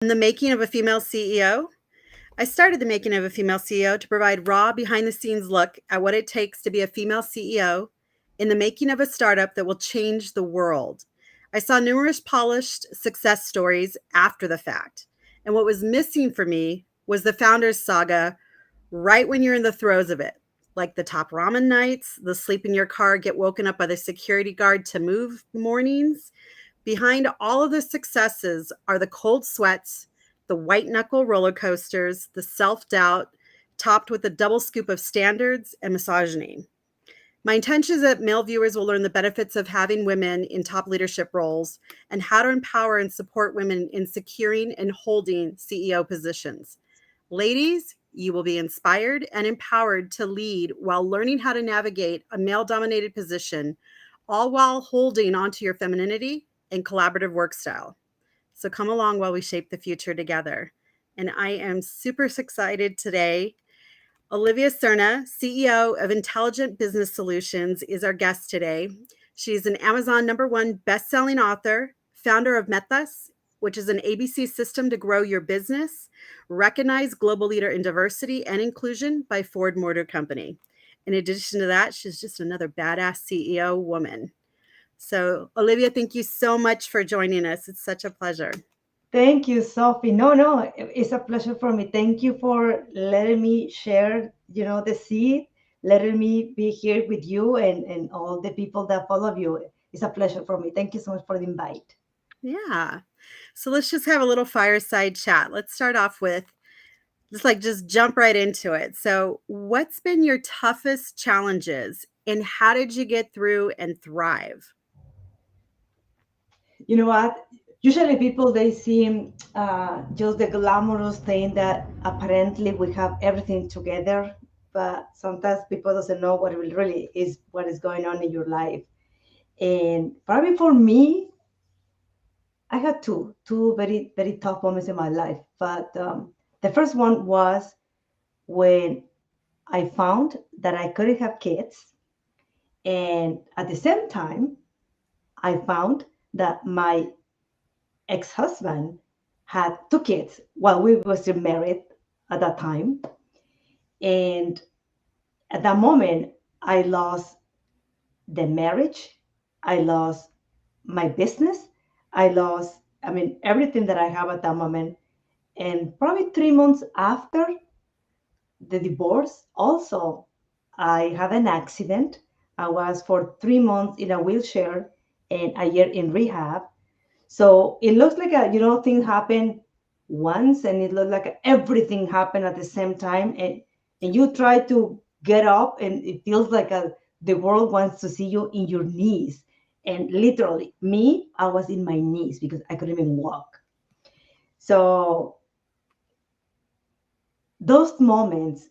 The making of a female CEO. I started the making of a female CEO to provide raw behind the scenes look at what it takes to be a female CEO in the making of a startup that will change the world. I saw numerous polished success stories after the fact. And what was missing for me was the founder's saga right when you're in the throes of it, like the top ramen nights, the sleep in your car, get woken up by the security guard to move mornings. Behind all of the successes are the cold sweats, the white-knuckle roller coasters, the self-doubt, topped with a double scoop of standards and misogyny. My intention is that male viewers will learn the benefits of having women in top leadership roles and how to empower and support women in securing and holding CEO positions. Ladies, you will be inspired and empowered to lead while learning how to navigate a male-dominated position, all while holding onto your femininity and collaborative work style. So come along while we shape the future together. And I am super excited today. Olivia Serna, CEO of Intelligent Business Solutions, is our guest today. She's an Amazon #1 best-selling author, founder of Metas, which is an ABC system to grow your business, recognized global leader in diversity and inclusion by Ford Motor Company. In addition to that, she's just another badass CEO woman. So, Olivia, thank you so much for joining us. It's such a pleasure. Thank you, Sophie. No, it's a pleasure for me. Thank you for letting me share, the seed, letting me be here with you and all the people that follow you. It's a pleasure for me. Thank you so much for the invite. Yeah. So let's just have a little fireside chat. Let's start off with just jump right into it. So, what's been your toughest challenges and how did you get through and thrive? You know what? Usually people, they see just the glamorous thing that apparently we have everything together, but sometimes people doesn't know what it really is, what is going on in your life. And probably for me, I had two very, very tough moments in my life. But the first one was when I found that I couldn't have kids. And at the same time, I found that my ex-husband had two kids while we were still married at that time. And at that moment, I lost the marriage, I lost my business, everything that I have at that moment. And probably 3 months after the divorce, also, I had an accident. I was for 3 months in a wheelchair and a year in rehab. So it looks like things happen once, and it looks like everything happened at the same time, and you try to get up, and it feels like the world wants to see you in your knees. And literally, me, I was in my knees because I couldn't even walk. So those moments,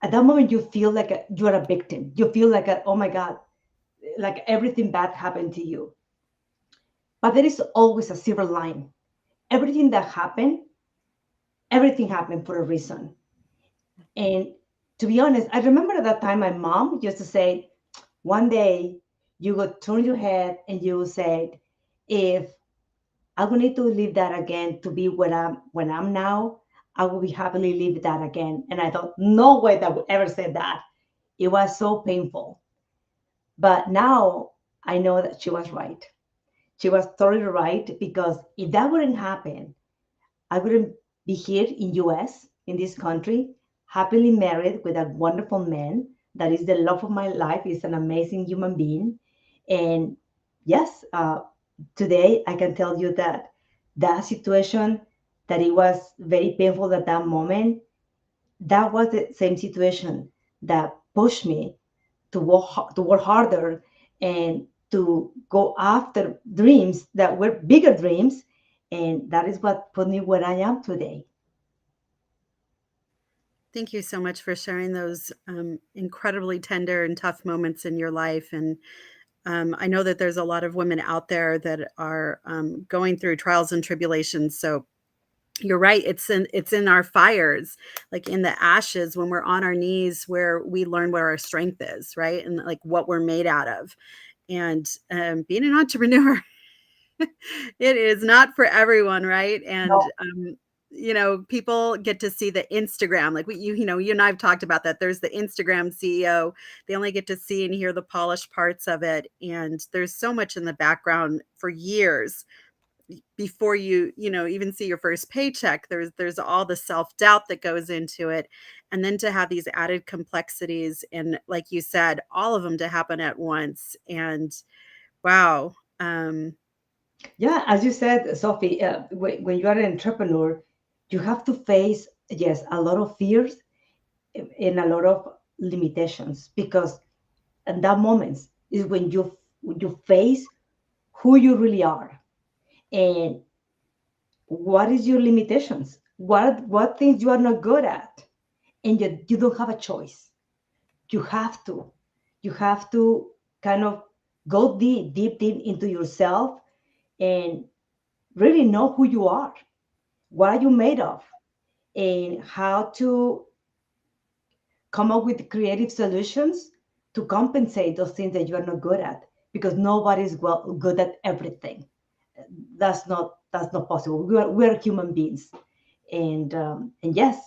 at that moment, you feel like you're a victim. You feel like, oh my God, like everything bad happened to you. But there is always a silver line. Everything that happened, everything happened for a reason. And to be honest, I remember at that time my mom used to say, one day you would turn your head and you would say, if I would need to live that again to be when I'm now, I will be happily live that again. And I thought, no way that I would ever say that. It was so painful. But now I know that she was right. She was totally right, because if that wouldn't happen, I wouldn't be here in US, in this country, happily married with a wonderful man that is the love of my life. Is an amazing human being. And yes, today I can tell you that that situation, that it was very painful at that moment, that was the same situation that pushed me to work harder and to go after dreams that were bigger dreams. And that is what put me where I am today. Thank you so much for sharing those incredibly tender and tough moments in your life. And I know that there's a lot of women out there that are going through trials and tribulations. So you're right. It's in our fires, like in the ashes, when we're on our knees, where we learn what our strength is, right, and like what we're made out of. And being an entrepreneur, It is not for everyone, right? No. And, people get to see the Instagram, like you and I have talked about that. There's the Instagram CEO. They only get to see and hear the polished parts of it. And there's so much in the background for years before even see your first paycheck. There's all the self-doubt that goes into it. And then to have these added complexities and like you said, all of them to happen at once. And wow. Yeah, as you said, Sophie, when you are an entrepreneur, you have to face, yes, a lot of fears and a lot of limitations, because at that moment is when you face who you really are, and what is your limitations, what things you are not good at, and you don't have a choice. You have to you have to kind of go deep into yourself and really know who you are, what are you made of, and how to come up with creative solutions to compensate those things that you are not good at, because nobody's good at everything. That's not possible. We are human beings, and yes,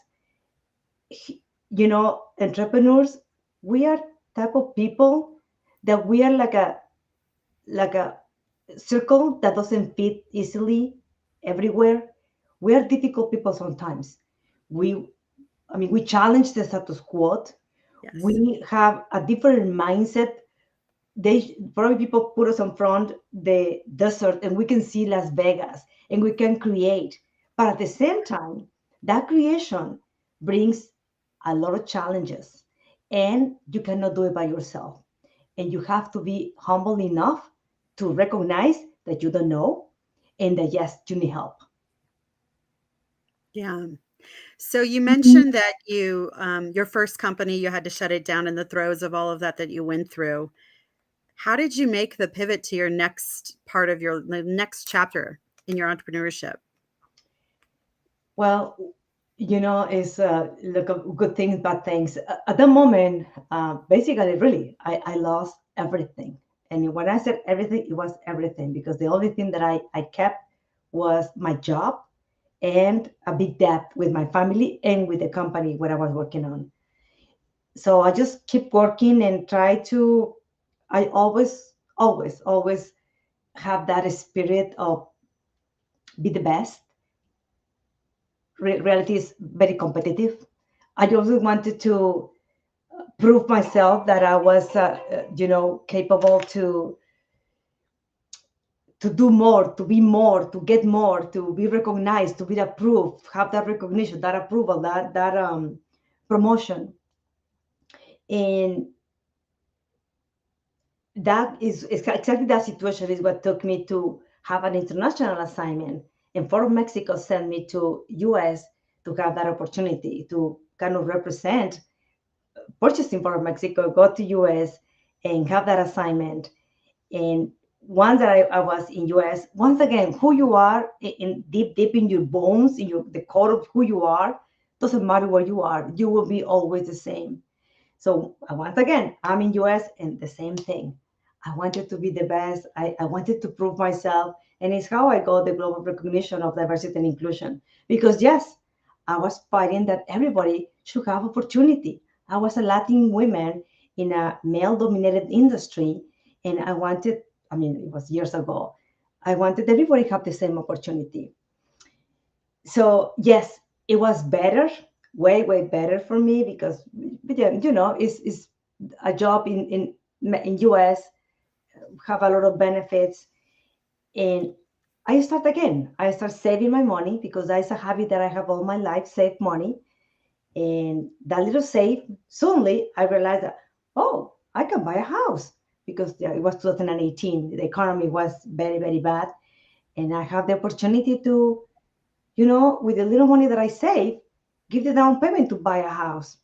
entrepreneurs, we are type of people that we are like a circle that doesn't fit easily everywhere. We are difficult people sometimes. We we challenge the status quo. Yes. We have a different mindset. They probably people put us in front the desert and we can see Las Vegas and we can create. But at the same time, that creation brings a lot of challenges, and you cannot do it by yourself. And you have to be humble enough to recognize that you don't know and that yes, you need help. Yeah. So you mentioned that your first company, you had to shut it down in the throes of all of that you went through. How did you make the pivot to your next part of the next chapter in your entrepreneurship? Well, it's like a good things, bad things. At the moment, basically, really, I lost everything. And when I said everything, it was everything, because the only thing that I kept was my job and a big debt with my family and with the company where I was working on. So I just keep working and try to, I always have that spirit of be the best. Reality is very competitive. I also wanted to prove myself that I was, capable to do more, to get more, to be recognized, to be approved, have that recognition, that approval, that promotion, and that is exactly that situation is what took me to have an international assignment. And Forum Mexico sent me to US to have that opportunity to kind of represent purchasing for Mexico, go to US and have that assignment. And once that I was in US, once again, who you are in deep in your bones, in the core of who you are, doesn't matter where you are, you will be always the same. So once again, I'm in US and the same thing. I wanted to be the best. I wanted to prove myself. And it's how I got the global recognition of diversity and inclusion. Because yes, I was fighting that everybody should have opportunity. I was a Latin woman in a male dominated industry. And I wanted, it was years ago, I wanted everybody to have the same opportunity. So yes, it was better, way better for me, because yeah, it's a job in US, have a lot of benefits. And I start again. I start saving my money, because that's a habit that I have all my life, save money. And that little save, suddenly I realized that, oh, I can buy a house, because yeah, it was 2018. The economy was very bad. And I have the opportunity to, with the little money that I save, give the down payment to buy a house.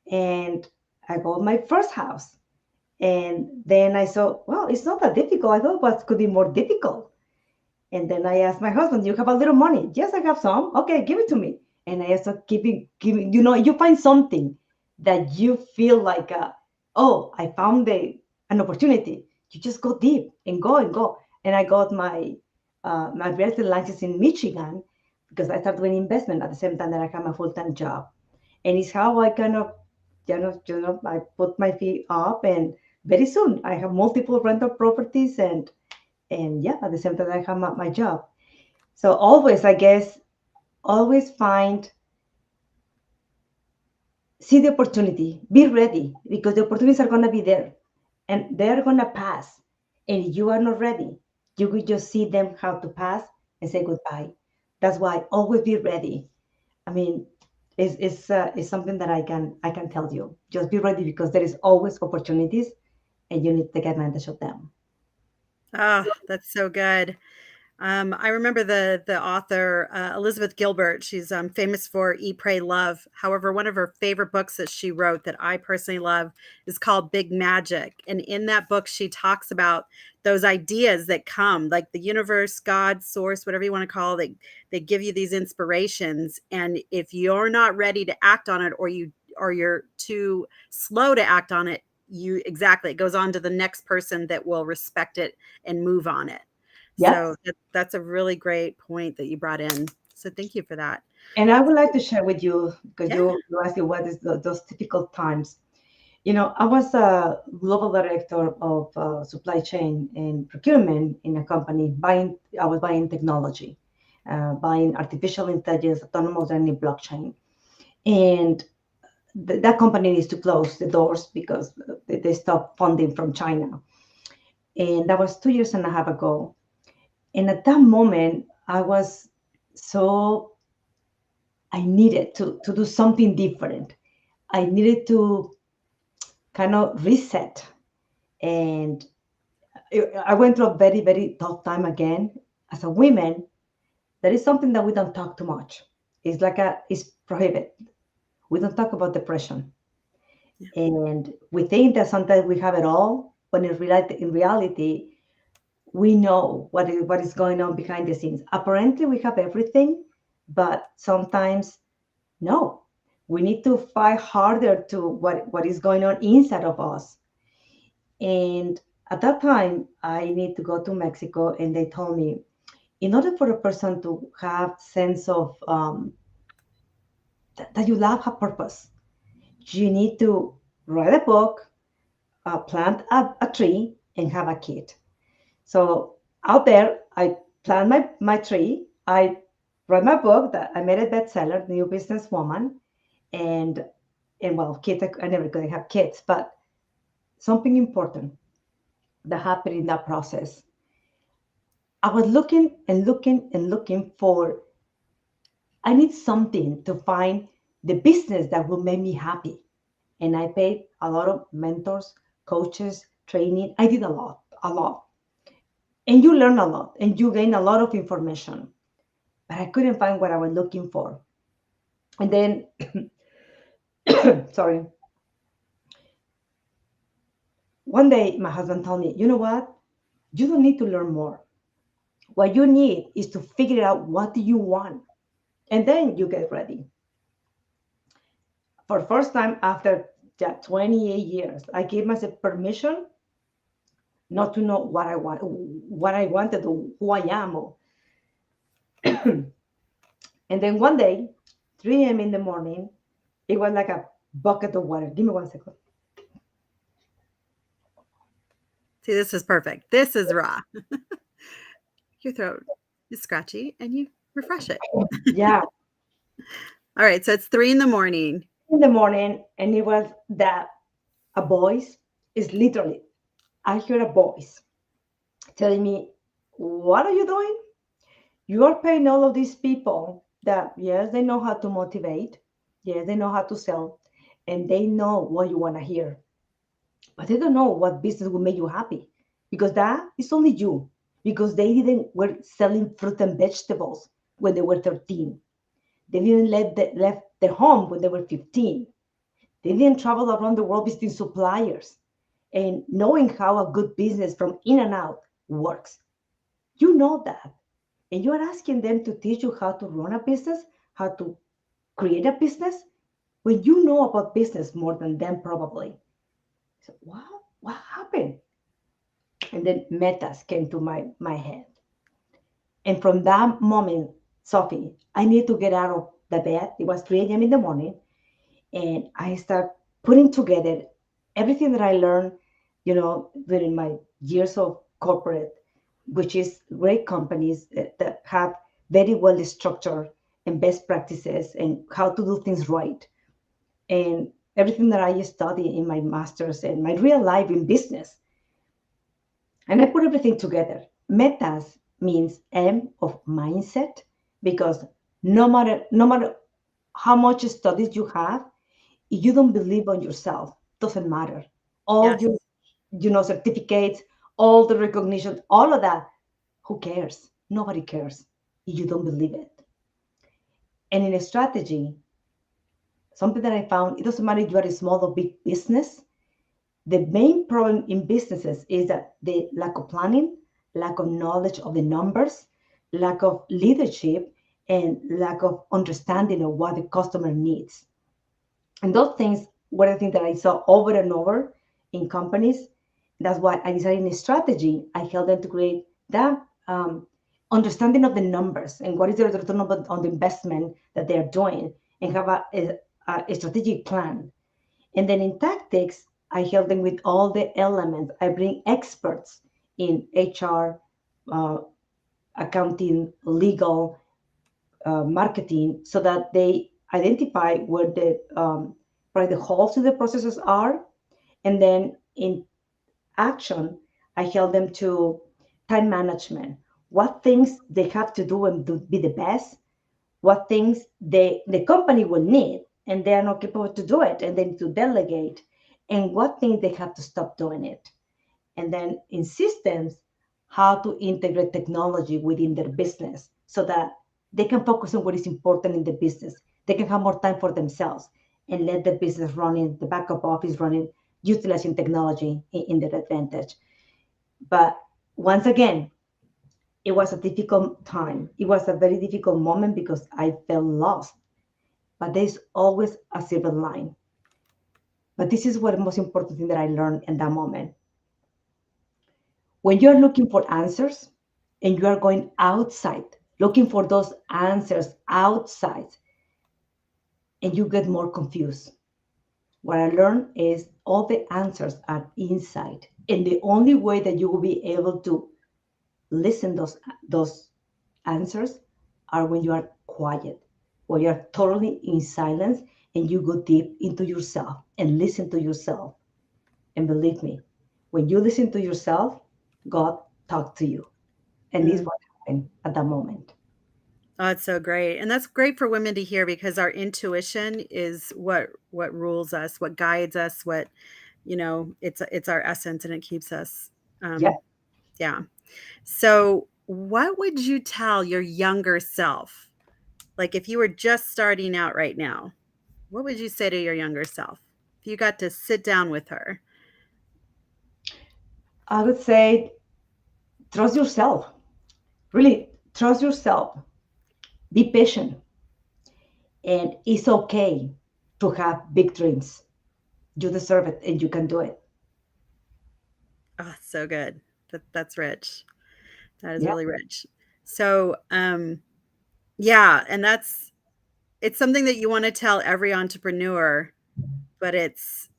And I got my first house. And then I saw, well, it's not that difficult. I thought what could be more difficult. And then I asked my husband, "You have a little money?" "Yes, I have some." "Okay, give it to me." And I started giving. You find something that you feel like, oh, I found an opportunity. You just go deep and go and go. And I got my real estate license in Michigan because I started doing investment at the same time that I had my full-time job. And it's how I kind of, I put my feet up, and very soon I have multiple rental properties, and yeah, at the same time I have my job. So always, I guess, always see the opportunity, be ready, because the opportunities are going to be there and they're going to pass. And if you are not ready, you will just see them how to pass and say goodbye. That's why always be ready. I mean, it's something that I can tell you. Just be ready because there is always opportunities, and you need to take advantage of them. Oh, that's so good. I remember the author Elizabeth Gilbert. She's famous for Eat, Pray, Love. However, one of her favorite books that she wrote that I personally love is called Big Magic. And in that book, she talks about those ideas that come, like the universe, God, source, whatever you want to call it. They give you these inspirations, and if you're not ready to act on it, or you're too slow to act on it, you exactly it goes on to the next person that will respect it and move on it. So Yes. that's a really great point that you brought in. So thank you for that. And I would like to share with you, because Yeah. you asked me what is those typical times. I was a global director of supply chain and procurement in a company buying. I was buying technology, buying artificial intelligence, autonomous learning, blockchain, and that company needs to close the doors because they stopped funding from China. And that was 2 years and a half ago. And at that moment, I was so I needed to do something different. I needed to kind of reset, and I went through a very, very tough time again. As a woman, that is something that we don't talk too much. It's prohibited. We don't talk about depression. Yeah. And we think that sometimes we have it all, but in reality, we know what is going on behind the scenes. Apparently, we have everything, but sometimes no. We need to fight harder to what is going on inside of us. And at that time, I need to go to Mexico, and they told me, in order for a person to have sense of that you love a purpose, you need to write a book, plant a tree, and have a kid. So out there, I plant my tree. I wrote my book that I made a bestseller, New Businesswoman, and well, kids, I never going to have kids, but something important that happened in that process. I was looking and looking and looking for, I need something to find the business that will make me happy. And I paid a lot of mentors, coaches, training. I did a lot, a lot. And you learn a lot and you gain a lot of information. But I couldn't find what I was looking for. And then, sorry, one day my husband told me, you know what? You don't need to learn more. What you need is to figure out what do you want. And then you get ready. For first time after 28 years, I gave myself permission not to know what I wanted, or who I am. And then one day, 3 a.m. in the morning, it was like a bucket of water. Give me 1 second. See, this is perfect. This is raw. Your throat is scratchy and you refresh it. Yeah, All right. So it's 3 in the morning. in the morning, and it was that a voice is literally, I heard a voice telling me, what are you doing? You are paying all of these people that, yes, they know how to motivate, yes, they know how to sell, and they know what you want to hear, but they don't know what business will make you happy, because that is only you, because they didn't were selling fruit and vegetables when they were 13. They didn't left their home when they were 15. They didn't travel around the world visiting suppliers and knowing how a good business from in and out works. You know that. And you are asking them to teach you how to run a business, how to create a business, when you know about business more than them, probably. So, what happened? And then metas came to my head. And from that moment, Sophie, I need to get out of the bed. It was 3 a.m. in the morning. And I start putting together everything that I learned, during my years of corporate, which is great companies that have very well structured and best practices and how to do things right. And everything that I study in my master's and my real life in business. And I put everything together. Metas means M of mindset, because no matter how much studies you have, if you don't believe on yourself, doesn't matter. All Yes. your certificates, all the recognition, all of that, who cares? Nobody cares if you don't believe it. And in a strategy, something that I found, it doesn't matter if you are a small or big business. The main problem in businesses is that the lack of planning, lack of knowledge of the numbers, lack of leadership, and lack of understanding of what the customer needs. And those things were the things that I saw over and over in companies. That's why I decided in a strategy, I helped them to create that understanding of the numbers and what is the return on the investment that they're doing, and have a strategic plan. And then in tactics, I help them with all the elements. I bring experts in HR, uh, accounting, legal, marketing, so that they identify where the probably the holes in the processes are. And then in action, I help them to time management, what things they have to do and to be the best, what things the company will need and they are not capable to do it and they need to delegate, and what things they have to stop doing it. And then in systems, how to integrate technology within their business so that they can focus on what is important in the business. They can have more time for themselves and let the business running, the backup office running, utilizing technology in their advantage. But once again, it was a difficult time. It was a very difficult moment because I felt lost. But there's always a silver line. But this is what the most important thing that I learned in that moment. When you're looking for answers and you are going outside, looking for those answers outside, and you get more confused. What I learned is all the answers are inside. And the only way that you will be able to listen those answers are when you are quiet, when you are totally in silence and you go deep into yourself and listen to yourself. And believe me, when you listen to yourself, God talked to you. And this is Mm. what happened at that moment. Oh, it's so great. And that's great for women to hear because our intuition is what rules us, what guides us, it's our essence and it keeps us Yeah. yeah. So, what would you tell your younger self? Like if you were just starting out right now, what would you say to your younger self? If you got to sit down with her. I would say trust yourself. Really trust yourself. Be patient. And it's okay to have big dreams. You deserve it and you can do it. Oh, so good. That's rich. That is Yeah. really rich. So, yeah, and it's something that you want to tell every entrepreneur, but it's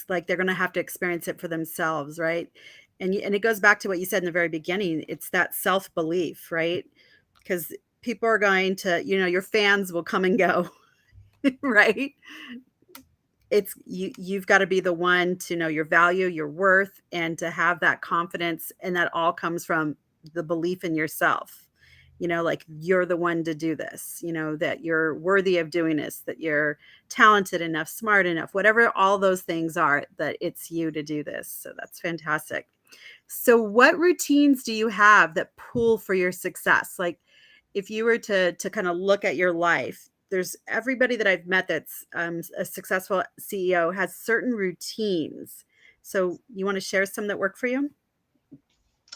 like they're going to have to experience it for themselves, right? And it goes back to what you said in the very beginning. It's that self-belief, right? Because people are going to, your fans will come and go, right? You've got to be the one to know your value, your worth, and to have that confidence, and that all comes from the belief in yourself. Like you're the one to do this, that you're worthy of doing this, that you're talented enough, smart enough, whatever all those things are, that it's you to do this. So that's fantastic. So what routines do you have that pull for your success? Like if you were to kind of look at your life, there's everybody that I've met that's a successful CEO has certain routines. So you want to share some that work for you?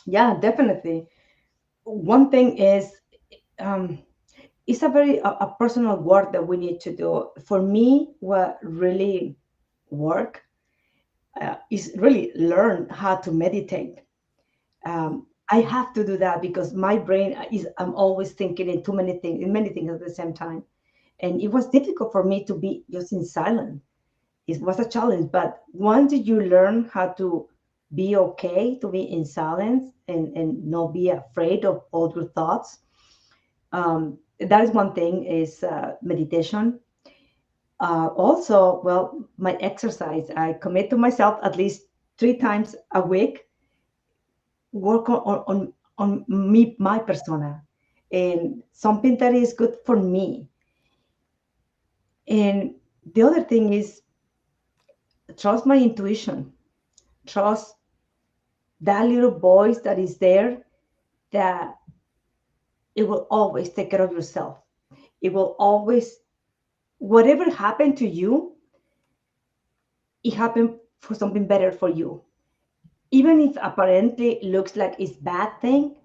Yeah, definitely. One thing is, um, it's a very a personal work that we need to do. For me, what really work is really learn how to meditate. I have to do that because my brain I'm always thinking in many things at the same time. And it was difficult for me to be just in silence. It was a challenge, but once you learn how to be okay to be in silence and not be afraid of all your thoughts, that is one thing is meditation. Also, well, my exercise. I commit to myself at least 3 times a week, work on me, my persona, and something that is good for me. And the other thing is trust my intuition, trust that little voice that is there, that it will always take care of yourself. It will always, whatever happened to you, it happened for something better for you. Even if apparently looks like it's bad thing,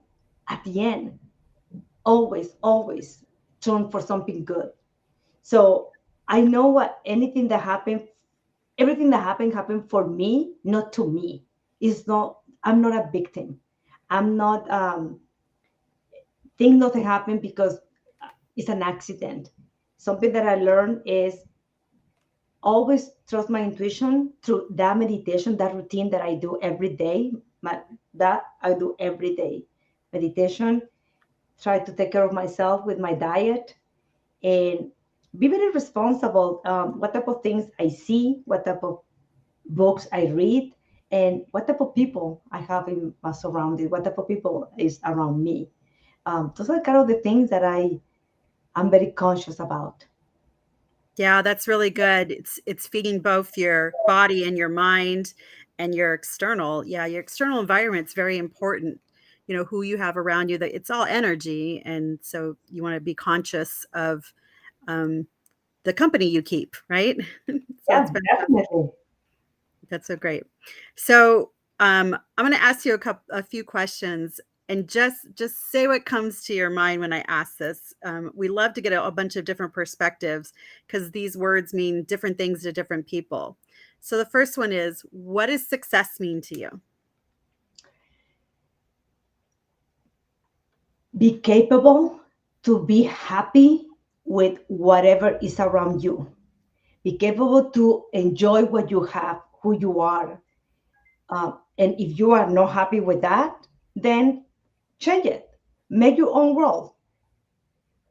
at the end, always turn for something good. So I know what anything that happened, everything that happened for me, not to me. It's not. I'm not a victim. I'm not. Things doesn't happen because it's an accident. Something that I learned is always trust my intuition through that meditation, that routine that I do every day. That I do every day. Meditation. Try to take care of myself with my diet and be very responsible. What type of things I see, what type of books I read, and what type of people I have in my surroundings, what type of people is around me. Those are kind of the things that I'm very conscious about. Yeah, that's really good. It's feeding both your body and your mind and your external. Yeah, your external environment's very important. You know, who you have around you, that it's all energy. And so you want to be conscious of um, the company you keep, right? So Yeah, that's fantastic. definitely. That's so great. So, I'm gonna ask you a few questions, and just say what comes to your mind when I ask this. We love to get a bunch of different perspectives because these words mean different things to different people. So the first one is, what does success mean to you? Be capable to be happy with whatever is around you. Be capable to enjoy what you have, who you are. And if you are not happy with that, then change it. Make your own world.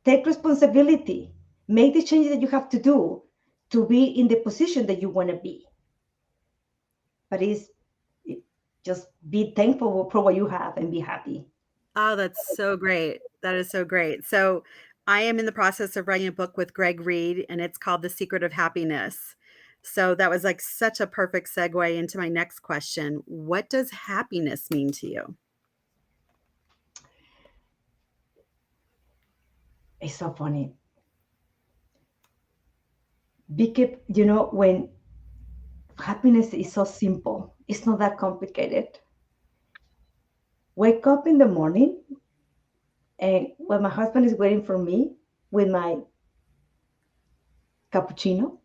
Take responsibility. Make the changes that you have to do to be in the position that you want to be. But just be thankful for what you have and be happy. Oh, that's so great. That is so great. So I am in the process of writing a book with Greg Reed, and it's called The Secret of Happiness. So that was like such a perfect segue into my next question. What does happiness mean to you? It's so funny. When happiness is so simple, it's not that complicated. Wake up in the morning, and when my husband is waiting for me with my cappuccino,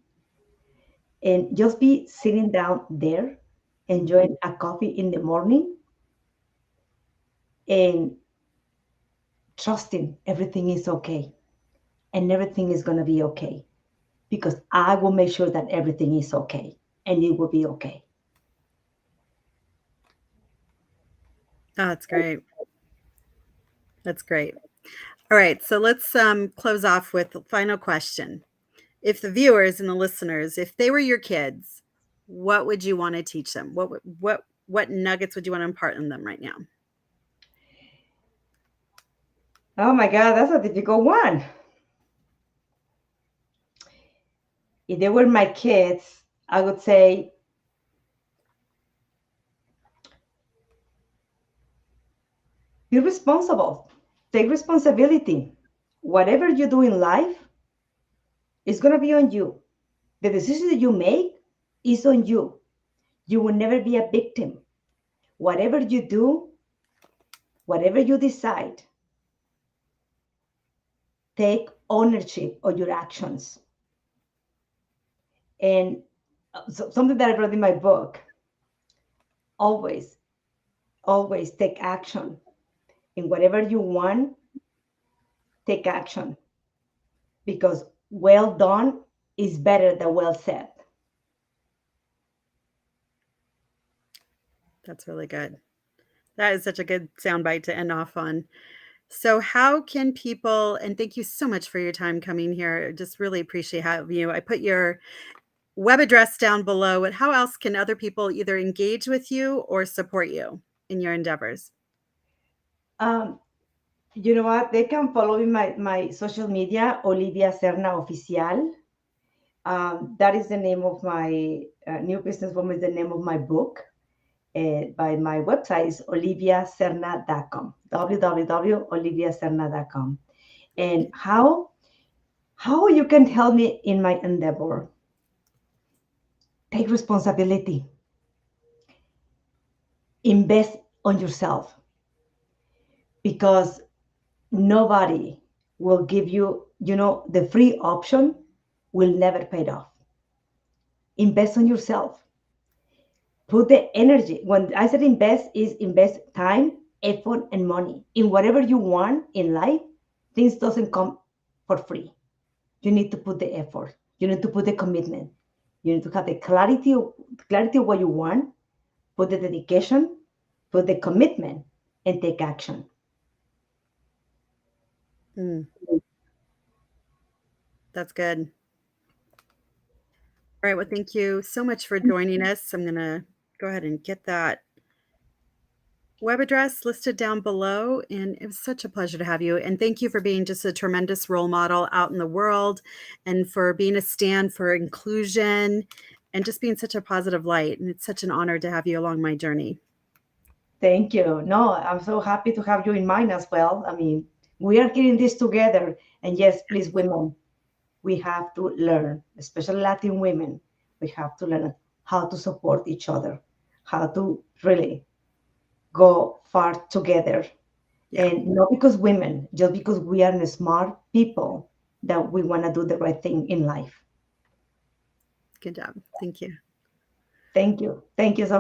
and just be sitting down there, enjoying a coffee in the morning, and trusting everything is okay and everything is going to be okay because I will make sure that everything is okay and it will be okay. Oh, that's great. That's great. All right, so let's close off with the final question. If the viewers and the listeners, if they were your kids, what would you want to teach them? What nuggets would you want to impart on them right now? Oh my God, that's a difficult one. If they were my kids, I would say be responsible, take responsibility. Whatever you do in life is going to be on you. The decision that you make is on you. You will never be a victim. Whatever you do, whatever you decide, take ownership of your actions. And something that I wrote in my book, always, Always take action. In whatever you want, take action because well done is better than well said. That's really good. That is such a good soundbite to end off on. So, how can people, and thank you so much for your time coming here. Just really appreciate having you. I put your web address down below, but how else can other people either engage with you or support you in your endeavors? Um, you know what? They can follow me my social media, Olivia Serna Oficial. That is the name of my new business woman, is the name of my book. By my website is oliviaserna.com, www.oliviaserna.com. And how you can help me in my endeavor? Take responsibility. Invest on yourself because nobody will give you, the free option will never pay off. Invest on yourself. Put the energy. When I said invest, is invest time, effort, and money in whatever you want in life. Things doesn't come for free. You need to put the effort. You need to put the commitment. You need to have the clarity of what you want, put the dedication, put the commitment, and take action. Mm, that's good. All right. Well, thank you so much for joining us. I'm going to go ahead and get that web address listed down below. And it was such a pleasure to have you. And thank you for being just a tremendous role model out in the world and for being a stand for inclusion and just being such a positive light. And it's such an honor to have you along my journey. Thank you. No, I'm so happy to have you in mind as well. I mean, we are getting this together. And yes, please, women, we have to learn, especially Latin women, we have to learn how to support each other, how to really go far together. Yeah. And not because women, just because we are smart people that we want to do the right thing in life. Good job. Thank you. Thank you. Thank you so